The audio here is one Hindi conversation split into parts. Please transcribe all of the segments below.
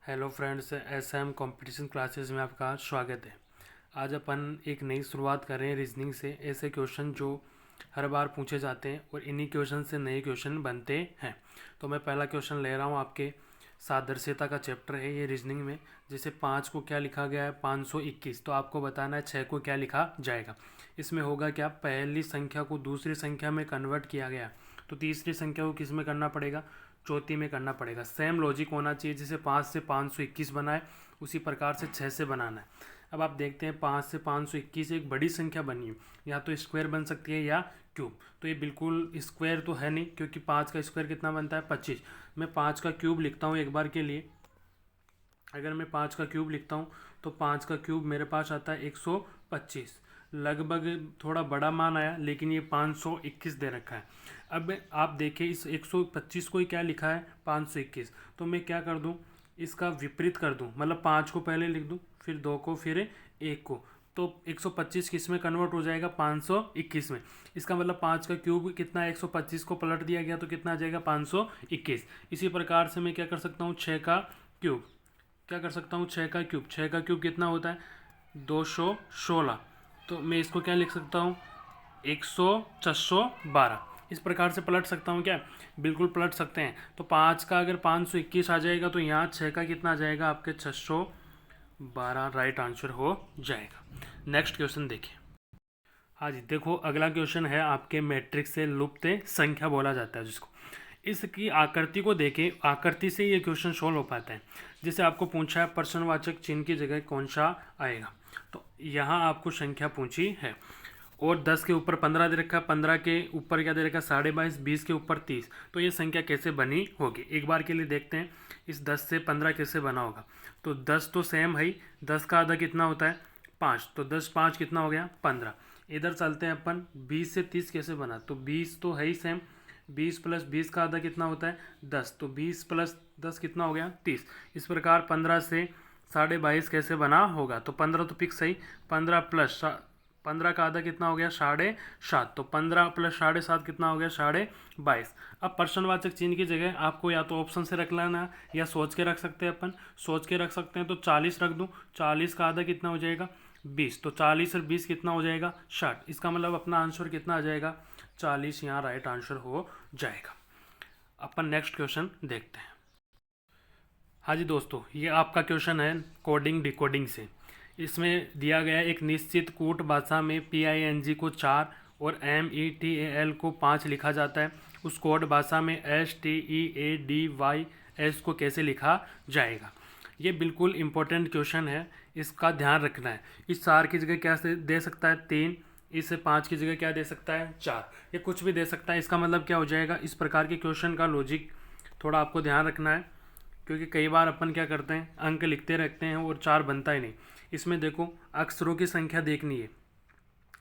Hello friends, SM competition classes में आपका स्वागत है। आज अपन एक नई शुरुआत कर रहे हैं रीजनिंग से। ऐसे क्वेश्चन जो हर बार पूछे जाते हैं और इन्हीं क्वेश्चन से नए क्वेश्चन बनते हैं। तो मैं पहला क्वेश्चन ले रहा हूँ, आपके सादृश्यता का चैप्टर है ये रीजनिंग में। जैसे 5 को क्या लिखा गया है 521, तो आपको बताना है 6 को क्या लिखा जाएगा। इसमें होगा क्या, पहली संख्या को दूसरी संख्या में कन्वर्ट किया गया तो तीसरी संख्या को किस में करना पड़ेगा, चौथी में करना पड़ेगा। सेम लॉजिक होना चाहिए, जैसे 5 से 521 बनाए उसी प्रकार से 6 से बनाना है। अब आप देखते हैं 5 से 521 एक बड़ी संख्या बनी है, या तो स्क्वायर बन सकती है या क्यूब। तो ये बिल्कुल स्क्वायर तो है नहीं, क्योंकि 5 का स्क्वायर कितना बनता है 25। मैं 5 का क्यूब लिखता हूँ एक बार के लिए। अगर मैं 5 का क्यूब लिखता हूँ तो 5 का क्यूब मेरे पास आता है 125। लगभग थोड़ा बड़ा मान आया, लेकिन ये 521 दे रखा है। अब आप देखें इस 125 को ही क्या लिखा है 521, तो मैं क्या कर दूं, इसका विपरीत कर दूं। मतलब 5 को पहले लिख दूं, फिर 2 को, फिर 1 को। तो 125 किस में कन्वर्ट हो जाएगा 521 में। इसका मतलब 5 का क्यूब कितना है 125 को पलट दिया गया तो कितना आ जाएगा 521। इसी प्रकार से मैं क्या कर सकता हूँ, 6 का क्यूब। क्या कर सकता हूँ, 6 का क्यूब। 6 का क्यूब कितना होता है 216। तो मैं इसको क्या लिख सकता हूँ 100 इस प्रकार से पलट सकता हूँ क्या, बिल्कुल पलट सकते हैं। तो 5 का अगर 521 आ जाएगा तो यहाँ 6 का कितना आ जाएगा आपके 612, राइट आंसर हो जाएगा। नेक्स्ट क्वेश्चन देखिए। हाँ जी, देखो अगला क्वेश्चन है आपके मैट्रिक्स से लुप्त संख्या बोला जाता है जिसको। इसकी आकृति को देखें, आकृति से ये क्वेश्चन सोल्व हो पाता है। जैसे आपको पूछा है प्रश्नवाचक चिन्ह की जगह कौन सा आएगा, तो यहाँ आपको संख्या पूछी है और 10 के ऊपर 15 दे रखा है, 15 के ऊपर क्या दे रखा है 22.5, 20 के ऊपर 30। तो ये संख्या कैसे बनी होगी, एक बार के लिए देखते हैं इस 10 से 15 कैसे बना होगा। तो 10 तो सेम है ही, 10 का आधा कितना होता है 5, तो 10 5 कितना हो गया 15। इधर चलते हैं अपन, 20 से 30 कैसे बना, तो 20 तो है ही सेम, 20 प्लस 20 का आधा कितना होता है 10, तो 20 प्लस 10 कितना हो गया 30। इस प्रकार 15 से 22.5 कैसे बना होगा, तो 15 तो फिक्स है, 15 प्लस 15 का आधा कितना हो गया 7.5, तो 15 प्लस 7.5 कितना हो गया 22.5। अब प्रश्नवाचक चिन्ह की जगह आपको या तो ऑप्शन से रख लेना या सोच के रख सकते हैं। अपन सोच के रख सकते हैं, तो 40 रख दूं, 40 का आधा कितना हो जाएगा 20, तो 40 और 20 कितना हो जाएगा 60। इसका मतलब अपना आंसर कितना आ जाएगा 40, यहाँ राइट आंसर हो जाएगा। अपन नेक्स्ट क्वेश्चन देखते हैं। हाँ जी दोस्तों, ये आपका क्वेश्चन है कोडिंग डिकोडिंग से। इसमें दिया गया एक निश्चित कूट भाषा में PING को 4 और METAL को 5 लिखा जाता है। उस कोड भाषा में STEADYS को कैसे लिखा जाएगा। ये बिल्कुल इम्पोर्टेंट क्वेश्चन है, इसका ध्यान रखना है। इस 4 की जगह क्या दे सकता है 3, इस 5 की जगह क्या दे सकता है 4, ये कुछ भी दे सकता है। इसका मतलब क्या हो जाएगा, इस प्रकार के क्वेश्चन का लॉजिक थोड़ा आपको ध्यान रखना है, क्योंकि कई बार अपन क्या करते हैं अंक लिखते रहते हैं और 4 बनता ही नहीं। इसमें देखो अक्षरों की संख्या देखनी है,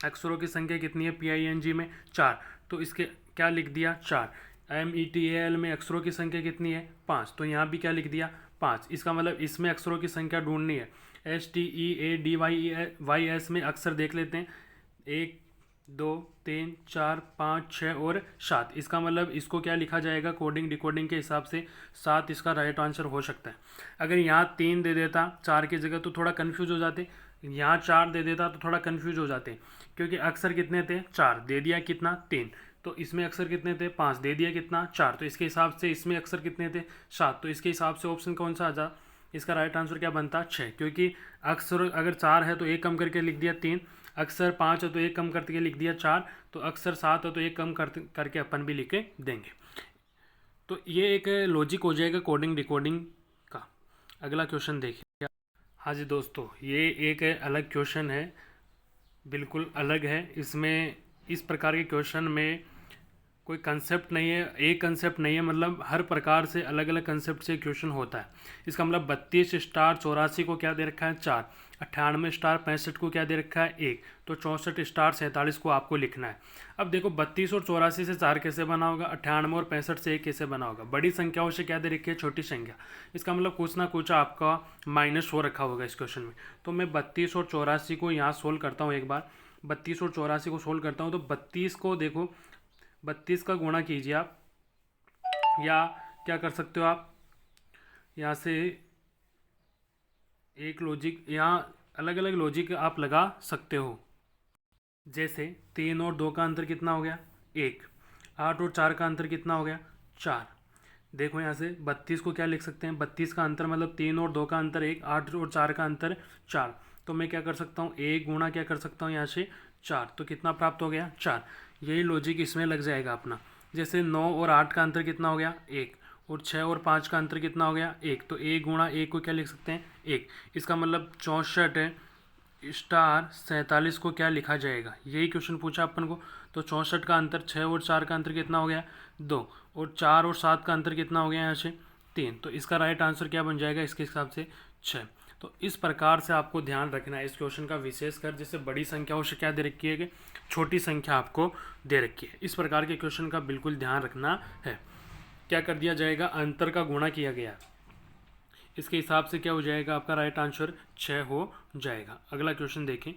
अक्षरों की संख्या कितनी है PING में 4, तो इसके क्या लिख दिया 4। METAL में अक्षरों की संख्या कितनी है 5, तो यहाँ भी क्या लिख दिया 5। इसका मतलब इसमें अक्षरों की संख्या ढूंढनी है। STEADYS में अक्षर देख लेते हैं, 1 2 3 4 5 6 और 7। इसका मतलब इसको क्या लिखा जाएगा कोडिंग डिकोडिंग के हिसाब से 7 इसका राइट आंसर हो सकता है। अगर यहाँ 3 दे देता 4 की जगह तो थोड़ा कन्फ्यूज हो जाते, यहाँ 4 दे देता तो थोड़ा कन्फ्यूज हो जाते, क्योंकि अक्षर कितने थे 4, दे दिया कितना 3। तो इसमें अक्षर कितने थे 5, दे दिया कितना 4, तो इसके हिसाब से इसमें अक्षर कितने थे 7, तो इसके हिसाब से ऑप्शन कौन सा आ जा, इसका राइट आंसर क्या बनता 6। क्योंकि अक्षर अगर 4 है तो एक कम करके लिख दिया 3, अक्षर 5 है तो एक कम करके लिख दिया 4, तो अक्षर 7 है तो एक कम करके अपन भी लिख के देंगे। तो ये एक लॉजिक हो जाएगा कोडिंग डिकोडिंग का। अगला क्वेश्चन देखिए। हाँ जी दोस्तों, ये एक अलग क्वेश्चन है, बिल्कुल अलग है। इसमें इस प्रकार के क्वेश्चन में कोई कंसेप्ट नहीं है, एक कंसेप्ट नहीं है, मतलब हर प्रकार से अलग अलग कंसेप्ट से क्वेश्चन होता है। इसका मतलब 32 स्टार 84 को क्या दे रखा है 4, 98 स्टार 65 को क्या दे रखा है 1, तो 64 स्टार 47 को आपको लिखना है। अब देखो 32 और 84 से 4 कैसे बना होगा, 98 और 65 से 1 कैसे बना होगा। बड़ी संख्याओं से क्या दे रखी है छोटी संख्या, इसका मतलब कुछ ना कुछ आपका माइनस हो रखा होगा इस क्वेश्चन में। तो मैं 32 और 84 को यहाँ सोल्व करता हूँ एक बार। 32 और 84 को सोल्व करता हूँ, तो 32 को देखो 32 का गुणा कीजिए आप, या क्या कर सकते हो आप यहाँ से एक लॉजिक, यहाँ अलग अलग लॉजिक आप लगा सकते हो। जैसे 3 और 2 का अंतर कितना हो गया, 1। 8 और 4 का अंतर कितना हो गया, 4। देखो यहाँ से 32 को क्या लिख सकते हैं, 32 का अंतर मतलब 3 और 2 का अंतर 1, 8 और 4 का अंतर 4। तो मैं क्या कर सकता हूँ, 1 गुणा क्या कर सकता हूँ यहाँ से 4, तो कितना प्राप्त हो गया, 4। यही लॉजिक इसमें लग जाएगा अपना। जैसे 9 और 8 का अंतर कितना हो गया, 1, और 6 और 5 का अंतर कितना हो गया, 1। तो 1 गुणा 1 को क्या लिख सकते हैं, 1। इसका मतलब 64 स्टार 47 को क्या लिखा जाएगा, यही क्वेश्चन पूछा अपन को। तो 64 का अंतर, 6 और 4 का अंतर कितना हो गया, 2, और 4 और 7 का अंतर कितना हो गया यहाँ से, 3। तो इसका राइट आंसर क्या बन जाएगा इसके हिसाब से, 6। तो इस प्रकार से आपको ध्यान रखना है इस क्वेश्चन का, विशेषकर जैसे बड़ी संख्याओं से क्या दे रखी है कि छोटी संख्या आपको दे रखी है। इस प्रकार के क्वेश्चन का बिल्कुल ध्यान रखना है। क्या कर दिया जाएगा, अंतर का गुणा किया गया, इसके हिसाब से क्या हो जाएगा आपका राइट आंसर 6 हो जाएगा। अगला क्वेश्चन देखें।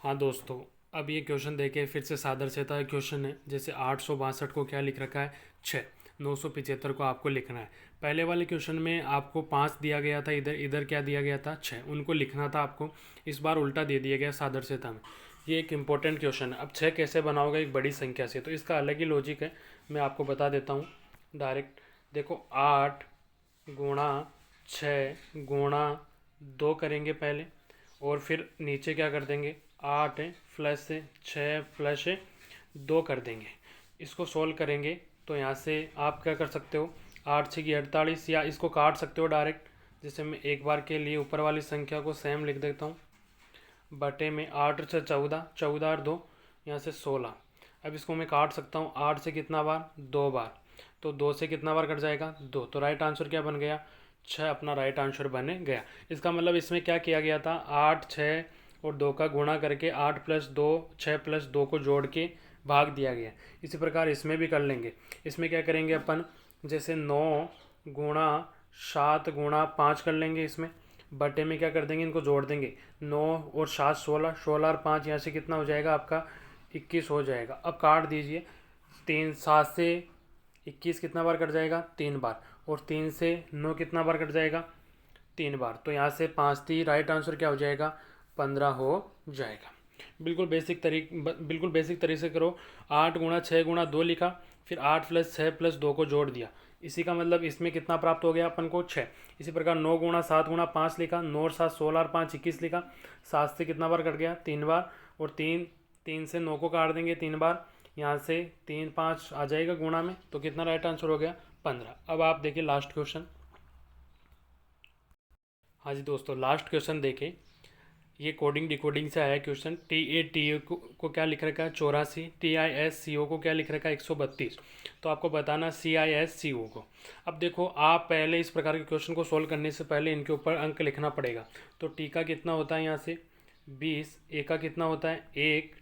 हाँ दोस्तों, अब ये क्वेश्चन देखें, फिर से सादर सेता क्वेश्चन है। जैसे 862 को क्या लिख रखा है, 6। 975 को आपको लिखना है। पहले वाले क्वेश्चन में आपको 5 दिया गया था, इधर इधर क्या दिया गया था, 6, उनको लिखना था आपको। इस बार उल्टा दे दिया गया सादर सेता में। ये एक इंपॉर्टेंट क्वेश्चन है। अब 6 कैसे बनाओगे एक बड़ी संख्या से, तो इसका अलग ही लॉजिक है, मैं आपको बता देता हूँ डायरेक्ट। देखो 8 गुणा 6 गुणा 2 करेंगे पहले, और फिर नीचे क्या कर देंगे, 8 प्लस 6 प्लस 2 कर देंगे। इसको सोल्व करेंगे तो यहाँ से आप क्या कर सकते हो, 8 6 की 48, या इसको काट सकते हो डायरेक्ट। जैसे मैं एक बार के लिए ऊपर वाली संख्या को सेम लिख देता हूँ, बटे में 8 से 14, 14 और 2 यहाँ से 16। अब इसको मैं काट सकता हूँ, 8 से कितना बार, 2 बार, तो 2 से कितना बार कट जाएगा, 2। तो राइट आंसर क्या बन गया, 6 अपना राइट आंसर बन गया। इसका मतलब इसमें क्या किया गया था, 8 6 और 2 का गुणा करके 8 प्लस 2 6 प्लस 2 को जोड़ के भाग दिया गया। इसी प्रकार इसमें भी कर लेंगे। इसमें क्या करेंगे अपन, जैसे 9 गुणा 7 गुणा 5 कर लेंगे। इसमें बटे में क्या कर देंगे, इनको जोड़ देंगे, 9 और 7 16, 16 और 5 यहाँ से कितना हो जाएगा आपका 21 हो जाएगा। अब काट दीजिए, 3 7 से 21 कितना बार कट जाएगा, 3 बार, और 3 से 9 कितना बार कट जाएगा, 3 बार। तो यहाँ से 5 थी, राइट आंसर क्या हो जाएगा, 15 हो जाएगा। बिल्कुल बेसिक तरीके से करो। 8 गुणा 6 गुणा 2 लिखा, फिर 8 प्लस 6 प्लस 2 को जोड़ दिया। इसी का मतलब इसमें कितना प्राप्त हो गया अपन को, 6। इसी प्रकार 9 गुणा 7 गुणा 5 लिखा, 9 और 7 16 और 5 21 लिखा। 7 से कितना बार कट गया, 3 बार, और 3 से 9 को काट देंगे 3 बार। यहाँ से 3 5 आ जाएगा गुणा में, तो कितना राइट आंसर हो गया, 15। अब आप देखिए लास्ट क्वेश्चन। हाँ जी दोस्तों, लास्ट क्वेश्चन देखें। ये कोडिंग डिकोडिंग से आया क्वेश्चन। TATO को क्या लिख रखा है, 84। TISCO को क्या लिख रखा है, 132। तो आपको बताना CISCO को। अब देखो, आप पहले इस प्रकार के क्वेश्चन को सोल्व करने से पहले इनके ऊपर अंक लिखना पड़ेगा। तो टी का कितना होता है यहाँ से 20, ए का कितना होता है 1,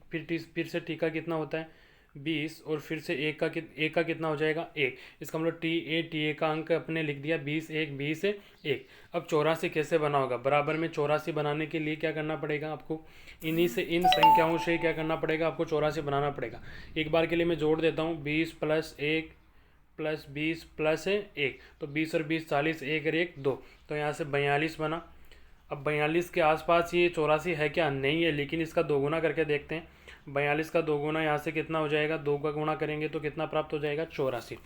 फिर से टी का कितना होता है 20, और फिर से ए का कितना हो जाएगा 1। इसका मतलब TA का अंक अपने लिख दिया 20 1 20 1। अब 84 कैसे बना होगा, बराबर में 84 बनाने के लिए क्या करना पड़ेगा आपको, इन संख्याओं से क्या करना पड़ेगा आपको, 84 बनाना पड़ेगा। एक बार के लिए मैं जोड़ देता हूँ, 20 प्लस 1 प्लस 20 प्लस 1, तो 20 और 20 40, 1 और 1 2, तो यहाँ से 42 बना। अब 42 के आसपास ये 84 है क्या, नहीं है, लेकिन इसका दोगुना करके देखते हैं। 42 का दोगुना यहाँ से कितना हो जाएगा, 2 का गुणा करेंगे तो कितना प्राप्त हो जाएगा, 84।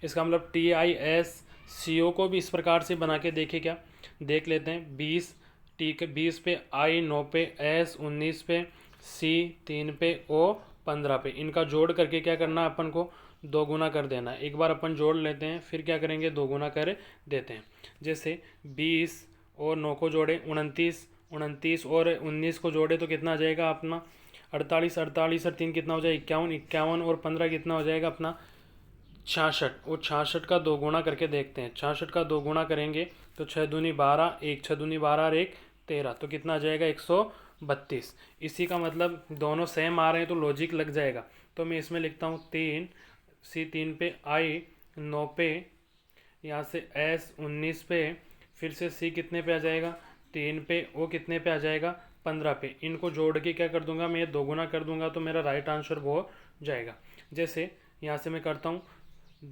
इसका मतलब TISCO को भी इस प्रकार से बना के देखे क्या, देख लेते हैं। 20 पे I, 9 पे S, 19 पे C, 3 पे O, 15 पे, इनका जोड़ करके क्या करना है अपन को, दो गुना कर देना है। एक बार अपन जोड़ लेते हैं, फिर क्या करेंगे, दो गुना कर देते हैं। जैसे 20 और 9 को जोड़े 29, 29 और 19 को जोड़े तो कितना आ जाएगा अपना 48, 48 और 3 कितना हो जाएगा 51, 51 और 15 कितना हो जाएगा अपना 66। और 66 का दो गुणा करके देखते हैं। 66 का दो गुणा करेंगे तो 6 दूनी 12, 1 6 दूनी 12 और 1 13, तो कितना आ जाएगा 132। इसी का मतलब दोनों सेम आ रहे हैं तो लॉजिक लग जाएगा। तो मैं इसमें लिखता हूँ 3 पे I, 9 पे, यहाँ से S 19 पे, फिर से C कितने पे आ जाएगा 3 पे, O कितने पे आ जाएगा 15 पे। इनको जोड़ के क्या कर दूंगा मैं, दोगुना कर दूंगा तो मेरा राइट आंसर वो जाएगा। जैसे यहाँ से मैं करता हूँ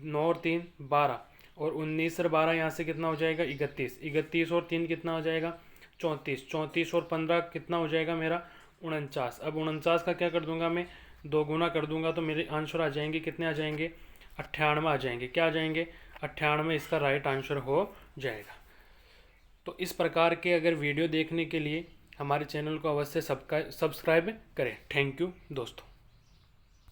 9 और 3 12, और 19 और 12 यहाँ से कितना हो जाएगा 31, 31 और 3 कितना हो जाएगा 34, 34 और 15 कितना हो जाएगा मेरा 49। अब 49 का क्या कर दूंगा मैं, 2 गुना कर दूंगा तो मेरे आंसर आ जाएंगे, कितने आ जाएंगे 98 आ जाएंगे। क्या आ जाएंगे 98, इसका राइट आंसर हो जाएगा। तो इस प्रकार के अगर वीडियो देखने के लिए हमारे चैनल को अवश्य सब्सक्राइब करें। थैंक यू दोस्तों।